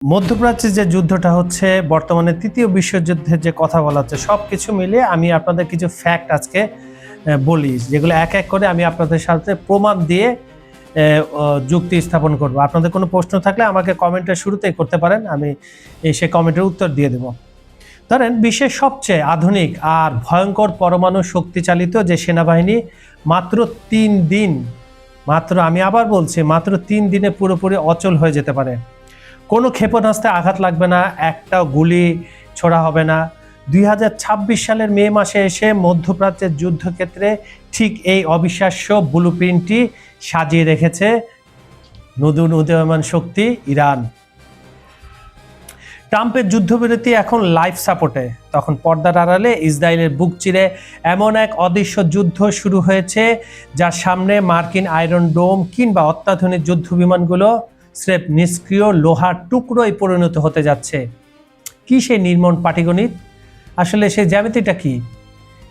মধ্যপ্রাচ্যে যে যুদ্ধটা হচ্ছে বর্তমানে তৃতীয় বিশ্বযুদ্ধের যে কথা বলা হচ্ছে সবকিছু মিলিয়ে আমি আপনাদের কিছু ফ্যাক্ট আজকে বলি, যেগুলো এক এক করে আমি আপনাদের সাথে প্রমাণ দিয়ে যুক্তি স্থাপন করব। আপনাদের কোনো প্রশ্ন থাকলে আমাকে কমেন্টের শুরুতেই করতে পারেন, আমি সে কমেন্টের উত্তর দিয়ে দেব। ধরেন বিশ্বের সবচেয়ে আধুনিক আর ভয়ঙ্কর পরমাণু শক্তিচালিত যে সেনাবাহিনী মাত্র 3 দিন, আমি আবার বলছি মাত্র 3 দিনে পুরোপুরি অচল হয়ে যেতে পারে। কোনো ক্ষেপণাস্ত্রে আঘাত লাগবে না, একটা গুলি ছোড়া হবে না। 2026 সালের মে মাসে এসে মধ্যপ্রাচ্যের যুদ্ধক্ষেত্রে ঠিক এই অবিশ্বাস্য ব্লুপ্রিন্টটি সাজিয়ে রেখেছে নতুন উদীয়মান শক্তি ইরান। ট্রাম্পের যুদ্ধবিরতি এখন লাইফ সাপোর্টে, তখন পর্দার আড়ালে ইসরায়েলের বুক চিরে এমন এক অদৃশ্য যুদ্ধ শুরু হয়েছে যার সামনে মার্কিন আয়রন ডোম কিংবা অত্যাধুনিক যুদ্ধ বিমানগুলো স্রেফ নিষ্ক্রিয় লোহার টুকরোয় পরিণত হতে যাচ্ছে। কি সেই নির্মম পাটিগণিত? আসলে সেই জ্যামিতিটা কি?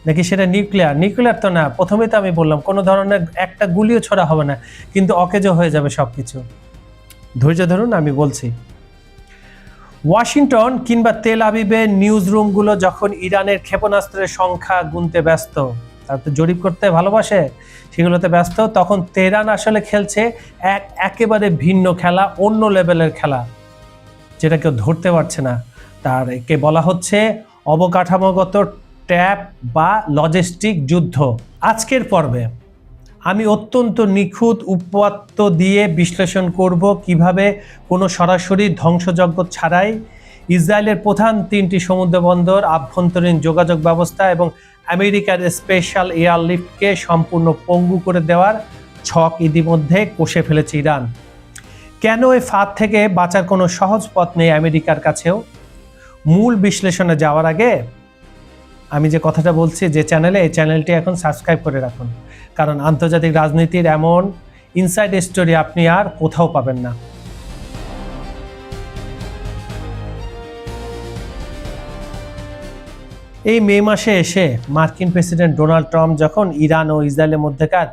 নাকি সেটা নিউক্লিয়ার তো না। প্রথমেই তো আমি বললাম কোনো ধরনের একটা গুলিও ছোড়া হবে না, কিন্তু অকেজো হয়ে যাবে সবকিছু। ধৈর্য ধরুন, আমি বলছি। ওয়াশিংটন কিংবা তেল আবিবের নিউজ রুমগুলো যখন ইরানের ক্ষেপণাস্ত্রের সংখ্যা গুনতে ব্যস্ত, তারা তো জরিপ করতে ভালোবাসে, সেগুলোতে ব্যস্ত, তখন তেহরান আসলে খেলছে একেবারে ভিন্ন খেলা, অন্য লেভেলের খেলা, যেটা কেউ ধরতে পারছে না। তার একে বলা হচ্ছে অবকাঠামোগত ট্যাপ বা লজিস্টিক যুদ্ধ। আজকের পর্বে আমি অত্যন্ত নিখুঁত উপাত্ত দিয়ে বিশ্লেষণ করব কিভাবে কোনো সরাসরি ধ্বংসযজ্ঞ ছাড়াই ইসরায়েলের প্রধান 3টি সমুদ্র বন্দর, আভ্যন্তরীণ যোগাযোগ ব্যবস্থা এবং আমেরিকার স্পেশাল এয়ারলিফটকে সম্পূর্ণ পঙ্গু করে দেওয়ার ছক ইতিমধ্যে কষে ফেলেছে ইরান। কেন এই ফাঁদ থেকে বাঁচার কোনো সহজ পথ নেই আমেরিকার কাছেও? মূল বিশ্লেষণে যাওয়ার আগে আমি যে কথাটা বলছি, যে চ্যানেলে, এই চ্যানেলটি এখন সাবস্ক্রাইব করে রাখুন, কারণ আন্তর্জাতিক রাজনীতির এমন ইনসাইড স্টোরি আপনি আর কোথাও পাবেন না। এই মে মাসে এসে মার্কিন প্রেসিডেন্ট ডোনাল্ড ট্রাম্প যখন ইরান ও ইসরায়েলের মধ্যেকার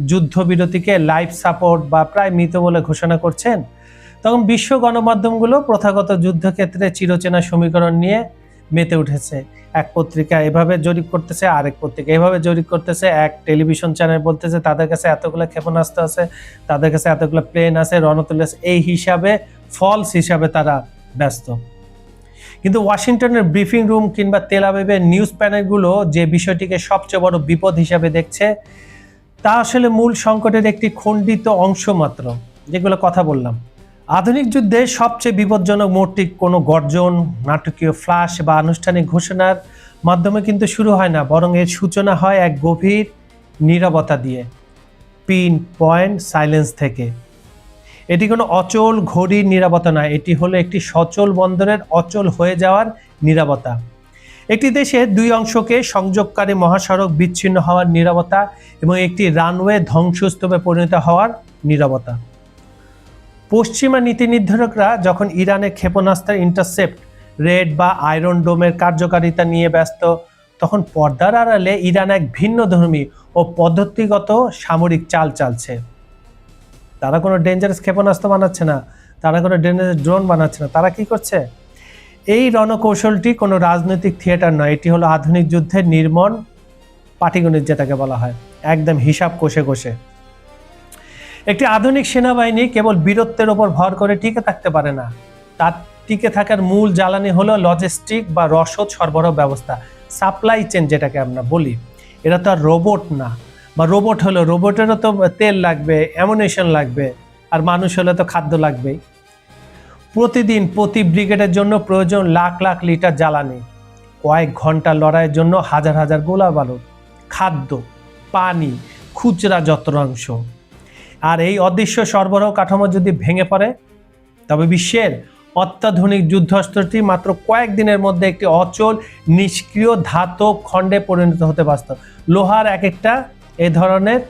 যুদ্ধবিরতিকে লাইফ সাপোর্ট বা প্রায় মৃত বলে ঘোষণা করছেন, তখন বিশ্ব গণমাধ্যমগুলো প্রথাগত যুদ্ধক্ষেত্রে চিরচেনা সমীকরণ নিয়ে মেতে উঠেছে। এক পত্রিকা এভাবে জরিপ করতেছে, আরেক পত্রিকা এভাবে জরিপ করতেছে, এক টেলিভিশন চ্যানেল বলতেছে তাদের কাছে এতগুলো ক্ষেপণাস্ত্র আছে, তাদের কাছে এতগুলো প্লেন আছে, রণতরী আছে, এই হিসাবে ফলস হিসাবে তারা ব্যস্ত। কিন্তু ওয়াশিংটনের ব্রিফিং রুম কিংবা তেল আবিবের নিউজ প্যানেলগুলো যে বিষয়টিকে সবচেয়ে বড় বিপদ হিসাবে দেখছে, তা আসলে মূল সংকটের একটি খণ্ডিত অংশ মাত্র, যেগুলো কথা বললাম। আধুনিক যুদ্ধে সবচেয়ে বিপজ্জনক মোড়টি কোনো গর্জন, নাটকীয় ফ্ল্যাশ বা আনুষ্ঠানিক ঘোষণার মাধ্যমে কিন্তু শুরু হয় না, বরং এর সূচনা হয় এক গভীর নীরবতা দিয়ে, পিন পয়েন্ট সাইলেন্স থেকে। এটি কোনো অচল ঘড়ির নীরবতা নয়, এটি হলো একটি সচল বন্দরের অচল হয়ে যাওয়ার নীরবতা। একটি দেশের 2 অংশকে সংযোগকারী মহাসড়ক বিচ্ছিন্ন হওয়ার নীরবতা এবং একটি রানওয়ে ধ্বংসস্তূপে পরিণত হওয়ার নীরবতা। পশ্চিমা নীতি নির্ধারকরা যখন ইরানের ক্ষেপণাস্ত্রের ইন্টারসেপ্ট রেড বা আয়রন ডোমের কার্যকারিতা নিয়ে ব্যস্ত, তখন পর্দার আড়ালে ইরান এক ভিন্নধর্মী ও পদ্ধতিগত সামরিক চাল চালছে। তারা কোনো ডেঞ্জারাস ক্ষেপণাস্ত্র বানাচ্ছে না, তারা কোনো ডেঞ্জারাস ড্রোন বানাচ্ছে না। তারা কি করছে? এই রণকৌশলটি কোনো রাজনৈতিক থিয়েটার নয়, এটি হলো আধুনিক যুদ্ধের নির্মম পাটিগণিত, যেটাকে বলা হয় একদম হিসাব কষে কষে। একটি আধুনিক সেনাবাহিনী কেবল বীরত্বের ওপর ভর করে টিকে থাকতে পারে না, তার টিকে থাকার মূল জ্বালানি হলো লজিস্টিক বা রসদ সরবরাহ ব্যবস্থা, সাপ্লাই চেন যেটাকে আমরা বলি। এরা তো আর রোবট না, বা রোবট হলো, রোবটেরও তো তেল লাগবে, অ্যামুনিশন লাগবে, আর মানুষ হলে তো খাদ্য লাগবেই। প্রতিদিন প্রতি ব্রিগেডের জন্য প্রয়োজন লাখ লাখ লিটার জ্বালানি, কয়েক ঘন্টা লড়াইয়ের জন্য হাজার হাজার গোলা বারুদ, খাদ্য, পানি, খুচরা যন্ত্রাংশ। আর এই অদৃশ্য সরবরাহ কাঠামো যদি ভেঙে পড়ে, তবে বিশ্বের অত্যাধুনিক যুদ্ধাস্ত্রটি মাত্র কয়েকদিনের মধ্যে একটি অচল নিষ্ক্রিয় ধাতব খণ্ডে পরিণত হতে বাস্তব। লোহার এক একটা এই ধরনের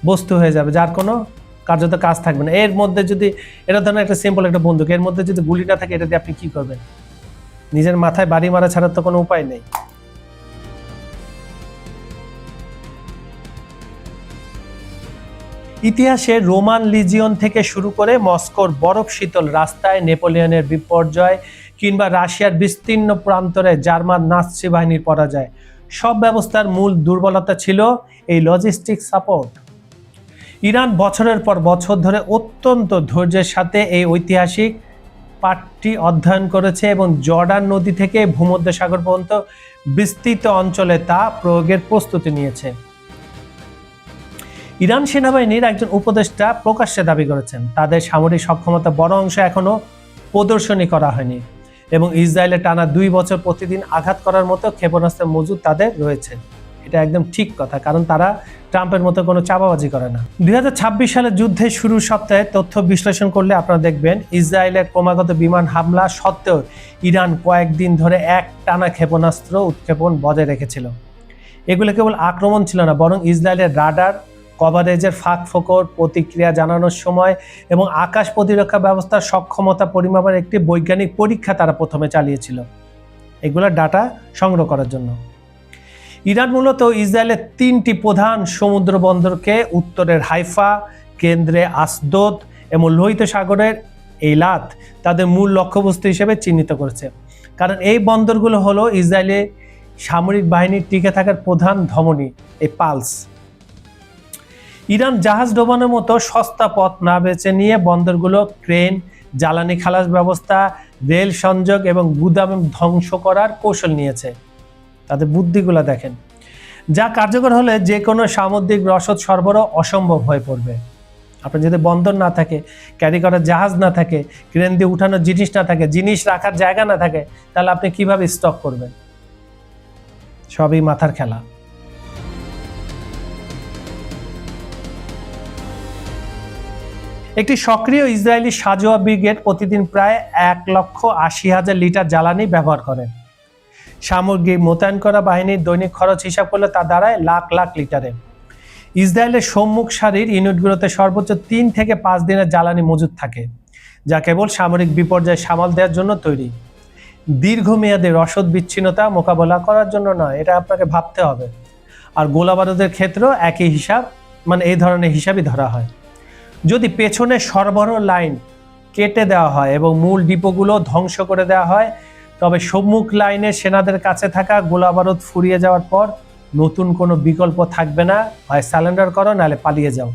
বস্তু হয়ে যাবে, যার কোনো কার্যত কাজ থাকবে না। এর মধ্যে যদি এটা ধরনের একটা সিম্পল একটা বন্দুক, এর মধ্যে যদি গুলি না থাকে, এটা দিয়ে আপনি কি করবেন? নিজের মাথায় বাড়ি মারা ছাড়া তো কোনো উপায় নেই। ইতিহাসে রোমান লিজিয়ন থেকে শুরু করে মস্কোর বরফ শীতল রাস্তায় নেপোলিয়নের বিপর্যয় কিংবা রাশিয়ার বিস্তীর্ণ প্রান্তরে জার্মান নাৎসি বাহিনীর পরাজয়, সব ব্যবস্থার মূল দুর্বলতা ছিল এই লজিস্টিক সাপোর্ট। ইরান বছরের পর বছর ধরে অত্যন্ত ধৈর্যের সাথে এই ঐতিহাসিক পাঠটি অধ্যয়ন করেছে এবং জর্ডান নদী থেকে ভূমধ্যসাগর পর্যন্ত বিস্তৃত অঞ্চলে তা প্রয়োগের প্রস্তুতি নিয়েছে। ইরান সেনাবাহিনীর একজন উপদেষ্টা প্রকাশ্যে দাবি করেছেন তাদের সামরিক সক্ষমতা বড় অংশ এখনো প্রদর্শনী করা হয়নি এবং ইসরায়েলে টানা 2 বছর প্রতিদিন আঘাত করার মতো ক্ষেপণাস্ত্র মজুদ তাদের রয়েছে। এটা একদম ঠিক কথা, কারণ তারা ট্রাম্পের মতো কোনো চাপাবাজি করে না। 2026 সালের যুদ্ধের শুরুর সপ্তাহে তথ্য বিশ্লেষণ করলে আপনারা দেখবেন ইসরায়েলের ক্রমাগত বিমান হামলা সত্ত্বেও ইরান কয়েকদিন ধরে এক টানা ক্ষেপণাস্ত্র উৎক্ষেপণ বজায় রেখেছিল। এগুলো কেবল আক্রমণ ছিল না, বরং ইসরায়েলের রাডার কভারেজের ফাঁক ফোকর, প্রতিক্রিয়া জানানোর সময় এবং আকাশ প্রতিরক্ষা ব্যবস্থার সক্ষমতা পরিমাপের একটি বৈজ্ঞানিক পরীক্ষা তারা প্রথমে চালিয়েছিল, এগুলোর ডাটা সংগ্রহ করার জন্য। ইরান মূলত ইসরায়েলের 3টি প্রধান সমুদ্র বন্দরকে উত্তরের হাইফা, কেন্দ্রে আসদোদ এবং লোহিত সাগরের এইলাত তাদের মূল লক্ষ্যবস্তু হিসেবে চিহ্নিত করেছে, কারণ এই বন্দরগুলো হলো ইসরায়েলি সামরিক বাহিনীর টিকে থাকার প্রধান ধমনী, এই পালস। ইরান জাহাজ ডোবানোর মতো সস্তা পথ না বেছে নিয়ে বন্দরগুলো ক্রেন, জ্বালানি খালাস ব্যবস্থা, রেল সংযোগ এবং গুদাম ধ্বংস করার কৌশল নিয়েছে। তাদের বুদ্ধিগুলো দেখেন, যা কার্যকর হলে যে কোনো সামুদ্রিক রসদ সরবরাহ অসম্ভব হয়ে পড়বে। আপনার যদি বন্দর না থাকে, ক্যারি করার জাহাজ না থাকে, ক্রেন দিয়ে উঠানোর জিনিস না থাকে, জিনিস রাখার জায়গা না থাকে, তাহলে আপনি কিভাবে স্টক করবেন? সবই মাথার খেলা। একটি সক্রিয় ইসরায়েলি সাজোয়া ব্রিগেড প্রতিদিন প্রায় 1,80,000 লিটার জ্বালানি ব্যবহার করে। সামগ্রিক মোতায়েন করা বাহিনীর দৈনিক খরচ হিসাব করলে তা দাঁড়ায় লাখ লাখ লিটারে। ইসরায়েলের সম্মুখ সারির ইউনিটগুলোতে সর্বোচ্চ 3 থেকে 5 দিনের জ্বালানি মজুদ থাকে, যা কেবল সামরিক বিপর্যয় সামাল দেওয়ার জন্য তৈরি, দীর্ঘমেয়াদী রসদ বিচ্ছিন্নতা মোকাবেলা করার জন্য নয়। এটা আপনাকে ভাবতে হবে। আর গোলাবারুদের ক্ষেত্রেও একই হিসাব, মানে এই ধরনের হিসাবই ধরা হয়। যদি পেছনে সরবরাহ লাইন কেটে দেওয়া হয় এবং মূল ডিপোগুলো ধ্বংস করে দেওয়া হয়, তবে সম্মুখ লাইনে সেনাদের কাছে থাকা গোলাবারুদ ফুরিয়ে যাওয়ার পর নতুন কোনো বিকল্প থাকবে না, হয় সারেন্ডার করো নাহলে পালিয়ে যাও।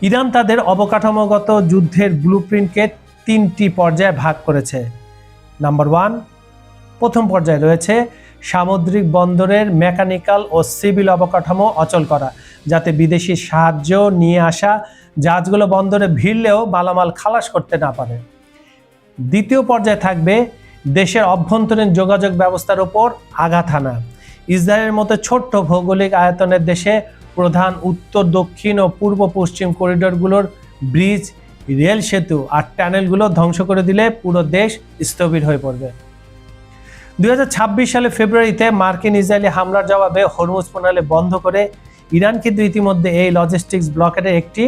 ইরান তাদের অবকাঠামোগত যুদ্ধের ব্লুপ্রিন্টকে 3টি পর্যায়ে ভাগ করেছে। নাম্বার 1, প্রথম পর্যায়ে রয়েছে সামুদ্রিক বন্দরের মেকানিক্যাল ও সিভিল অবকাঠামো অচল করা, যাতে বিদেশি সাহায্য নিয়ে আসা জাহাজগুলো বন্দরে ভিড়লেও মালামাল খালাস করতে না পারে। দ্বিতীয় পর্যায়ে থাকবে দেশের অভ্যন্তরীণ যোগাযোগ ব্যবস্থার উপর আঘাত হানা। ইসরায়েলের মতো ছোট্ট ভৌগোলিক আয়তনের দেশে প্রধান উত্তর, দক্ষিণ ও পূর্ব পশ্চিম করিডোরগুলোর ব্রিজ, রেল সেতু আর টানেলগুলো ধ্বংস করে দিলে পুরো দেশ স্থবির হয়ে পড়বে। 2026 সালে ফেব্রুয়ারিতে মার্কিন ইসরায়েলি হামলার জবাবে হরমুজ প্রণালী বন্ধ করে ইরান কিন্তু ইতিমধ্যে এই লজিস্টিক্স ব্লকের একটি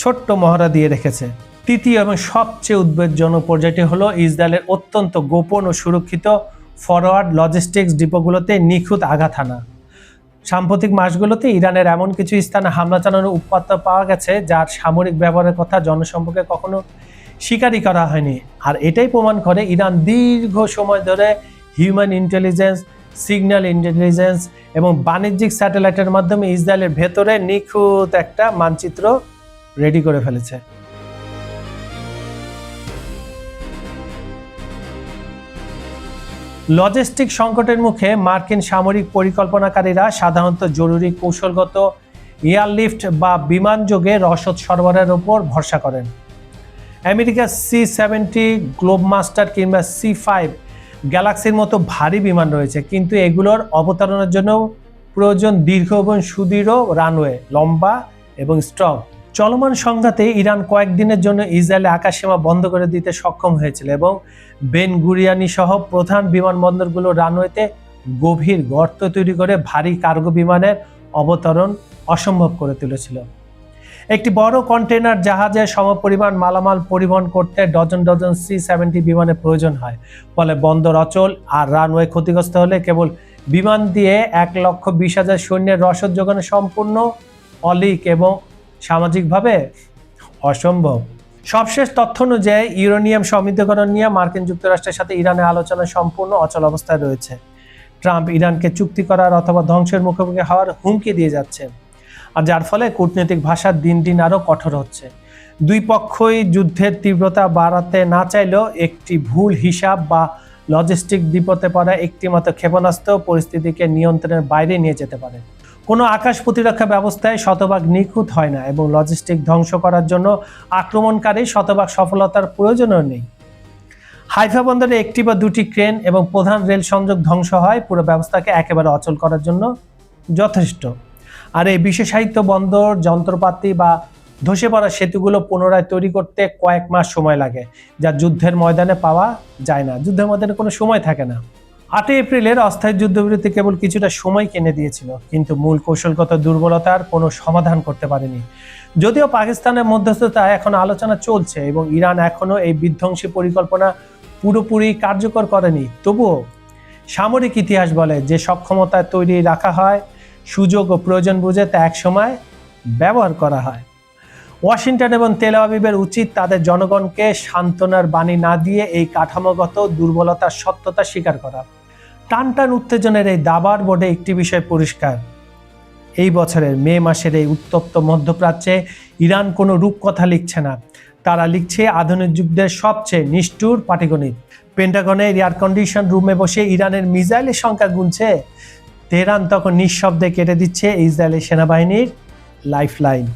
ছোট্ট মহড়া দিয়ে রেখেছে। তৃতীয় এবং সবচেয়ে উদ্বেগজনক পর্যায়টি হলো ইসরায়েলের অত্যন্ত গোপন ও সুরক্ষিত ফরওয়ার্ড লজিস্টিক্স ডিপোগুলোতে নিখুঁত আঘাত হানা। সাম্প্রতিক মাসগুলোতে ইরানের এমন কিছু স্থানে হামলা চালানোর উৎপাত পাওয়া গেছে যার সামরিক ব্যবহারের কথা জনসম্পর্কে কখনো স্বীকারই করা হয়নি। আর এটাই প্রমাণ করে ইরান দীর্ঘ সময় ধরে হিউম্যান ইন্টেলিজেন্স, সিগন্যাল ইন্টেলিজেন্স এবং বাণিজ্যিক স্যাটেলাইটের মাধ্যমে ইসরায়েলের ভেতরে নিখুঁত একটা মানচিত্র রেডি করে ফেলেছে। লজিস্টিক সংকটের মুখে মার্কিন সামরিক পরিকল্পনাকারীরা সাধারণত জরুরি কৌশলগত এয়ারলিফট বা বিমান যোগে রসদ সরবরাহের উপর ভরসা করেন। আমেরিকার C-70 গ্লোবমাস্টার কিংবা C-5 গ্যালাক্সির মতো ভারী বিমান রয়েছে, কিন্তু এগুলোর অবতরণের জন্য প্রয়োজন দীর্ঘ এবং সুদৃঢ় রানওয়ে, লম্বা এবং স্ট্রং। চলমান সংঘাতে ইরান কয়েকদিনের জন্য ইসরায়েলের আকাশসীমা বন্ধ করে দিতে সক্ষম হয়েছিল এবং বেন গুরিয়ানি সহ প্রধান বিমানবন্দরগুলো রানওয়েতে গভীর গর্ত তৈরি করে ভারী কার্গো বিমানের অবতরণ অসম্ভব করে তুলেছিল। একটি বড় কন্টেইনার জাহাজে সমপরিমাণ মালামাল পরিবহন করতে ডজন ডজন C-70 বিমানের প্রয়োজন হয়। ফলে বন্দর অচল আর রানওয়ে ক্ষতিগ্রস্ত হলে কেবল বিমান দিয়ে 1,20,000 সৈন্যের রসদ যোগানো সম্পূর্ণ অলীক এবং সামাজিকভাবে অসম্ভব। সবশেষ তথ্য অনুযায়ী ইউরেনিয়াম সমৃদ্ধকরণ নিয়ে মার্কিন যুক্তরাষ্ট্রের সাথে ইরানের আলোচনা সম্পূর্ণ অচল অবস্থায় রয়েছে। ট্রাম্প ইরানকে চুক্তি করার অথবা ধ্বংসের মুখোমুখি হওয়ার হুমকি দিয়ে যাচ্ছেন, আর যার ফলে কূটনৈতিক ভাষা দিন দিন আরও কঠোর হচ্ছে। দুই পক্ষই যুদ্ধের তীব্রতা বাড়াতে না চাইলেও একটি ভুল হিসাব বা লজিস্টিক বিপদে পড়া একটিমাত্র ক্ষেপণাস্ত্র পরিস্থিতিকে নিয়ন্ত্রণের বাইরে নিয়ে যেতে পারে। কোনো আকাশ প্রতিরক্ষা ব্যবস্থায় শতভাগ নিখুঁত হয় না এবং লজিস্টিক ধ্বংস করার জন্য আক্রমণকারী শতভাগ সফলতার প্রয়োজনও নেই। হাইফা বন্দরে একটি বা দুটি ক্রেন এবং প্রধান রেল সংযোগ ধ্বংস হয় পুরো ব্যবস্থাকে একেবারে অচল করার জন্য যথেষ্ট। আর এই বিশেষায়িত বন্দর যন্ত্রপাতি বা ধসে পড়া সেতুগুলো পুনরায় তৈরি করতে কয়েক মাস সময় লাগে, যা যুদ্ধের ময়দানে পাওয়া যায় না। যুদ্ধের ময়দানে কোনো সময় থাকে না। 8 এপ্রিলের অস্থায়ী যুদ্ধবিরতি কেবল কিছুটা সময় কিনে দিয়েছিল, কিন্তু মূল কৌশলগত দুর্বলতার কোনো সমাধান করতে পারেনি। যদিও পাকিস্তানের মধ্যস্থতায় এখন আলোচনা চলছে এবং ইরান এখনও এই বিধ্বংসী পরিকল্পনা পুরোপুরি কার্যকর করেনি, তবুও সামরিক ইতিহাস বলে যে সক্ষমতা তৈরি রাখা হয়, সুযোগ ও প্রয়োজন বুঝে তা একসময় ব্যবহার করা হয়। ওয়াশিংটন এবং তেল আবিবের উচিত তাদের জনগণকে সান্ত্বনার বাণী না দিয়ে এই কাঠামোগত দুর্বলতার সত্যতা স্বীকার করা। টানটান উত্তেজনের এই দাবার বোর্ডে একটি বিষয় পরিষ্কার, এই বছরের মে মাসের এই উত্তপ্ত মধ্যপ্রাচ্যে ইরান কোনো রূপকথা লিখছে না, তারা লিখছে আধুনিক যুদ্ধের সবচেয়ে নিষ্ঠুর পাটিগণিত। পেন্টাগনের এয়ার কন্ডিশন রুমে বসে ইরানের মিসাইলের সংখ্যা গুনছে, তেহরান তখন নিঃশব্দে কেটে দিচ্ছে ইসরায়েলি সেনাবাহিনীর লাইফলাইন।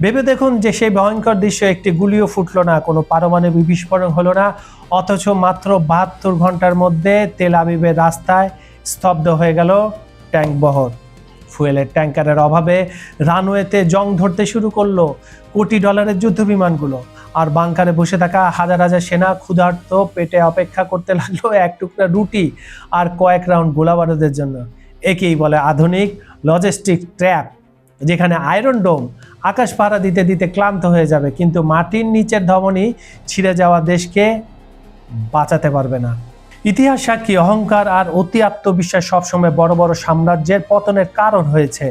ভেবে দেখুন যে সেই ভয়ঙ্কর দৃশ্য, একটি গুলিও ফুটল না, কোনো পারমাণবিক বিস্ফোরণ হলো না, অথচ মাত্র 72 ঘন্টার মধ্যে তেল আবিবের রাস্তায় স্তব্ধ হয়ে গেল ট্যাঙ্ক বহর। ফুয়েলের ট্যাঙ্কারের অভাবে রানওয়েতে জং ধরতে শুরু করলো কোটি ডলারের যুদ্ধ বিমানগুলো, আর বাংকারে বসে থাকা হাজার হাজার সেনা ক্ষুধার্ত পেটে অপেক্ষা করতে লাগলো এক টুকরা রুটি আর কয়েক রাউন্ড গোলাবারুদের জন্য। একেই বলে আধুনিক লজিস্টিক ট্র্যাপ, যেখানে আয়রন ডোম আকাশ পাহারা দিতে দিতে ক্লান্ত হয়ে যাবে, কিন্তু মাটির নিচের ধমনী ছিঁড়ে যাওয়া দেশকে বাঁচাতে পারবে না। ইতিহাস সাক্ষী, অহংকার আর অতি আত্মবিশ্বাস সবসময় বড় বড় সাম্রাজ্যের পতনের কারণ হয়েছে।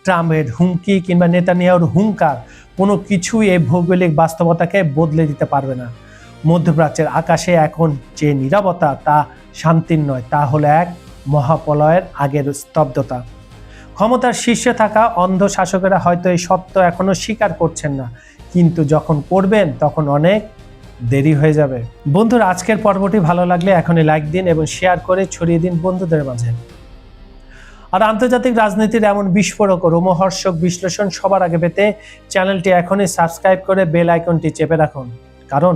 ট্রাম্পের হুমকি কিংবা নেতানিয়াহুর হুঙ্কার কোনো কিছুই এই ভৌগোলিক বাস্তবতাকে বদলে দিতে পারবে না। মধ্যপ্রাচ্যের আকাশে এখন যে নীরবতা, তা শান্তির নয়, তা হলো এক মহাপ্রলয়ের আগের স্তব্ধতা। ক্ষমতার শীর্ষে থাকা অন্ধ শাসকেরা হয়তো এই সত্য এখনো স্বীকার করছেন না, কিন্তু যখন করবেন তখন অনেক দেরি হয়ে যাবে। বন্ধুরা, আজকের পর্বটি ভালো লাগলে এখনই লাইক দিন এবং শেয়ার করে ছড়িয়ে দিন বন্ধুদের মাঝে। আর আন্তর্জাতিক রাজনীতির এমন বিস্ফোরক ও রোমহর্ষক বিশ্লেষণ সবার আগে পেতে চ্যানেলটি এখনই সাবস্ক্রাইব করে বেল আইকনটি চেপে রাখুন, কারণ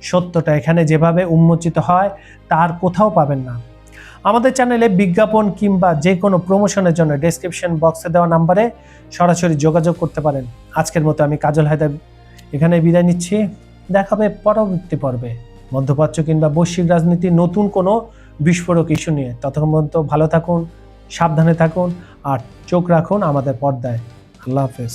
সত্যটা এখানে যেভাবে উন্মোচিত হয় তার কোথাও পাবেন না। আমাদের চ্যানেলে বিজ্ঞাপন কিংবা যে কোনো প্রমোশনের জন্য ডেসক্রিপশন বক্সে দেওয়া নাম্বারে সরাসরি যোগাযোগ করতে পারেন। আজকের মতো আমি কাজল হায়দার এখানে বিদায় নিচ্ছি। দেখা হবে পরবর্তী পর্বে মধ্যপ্রাচ্য কিংবা বৈশ্বিক রাজনীতির নতুন কোনো বিস্ফোরক ইস্যু নিয়ে। ততক্ষণ পর্যন্ত ভালো থাকুন, সাবধানে থাকুন আর চোখ রাখুন আমাদের পর্দায়। আল্লাহ হাফেজ।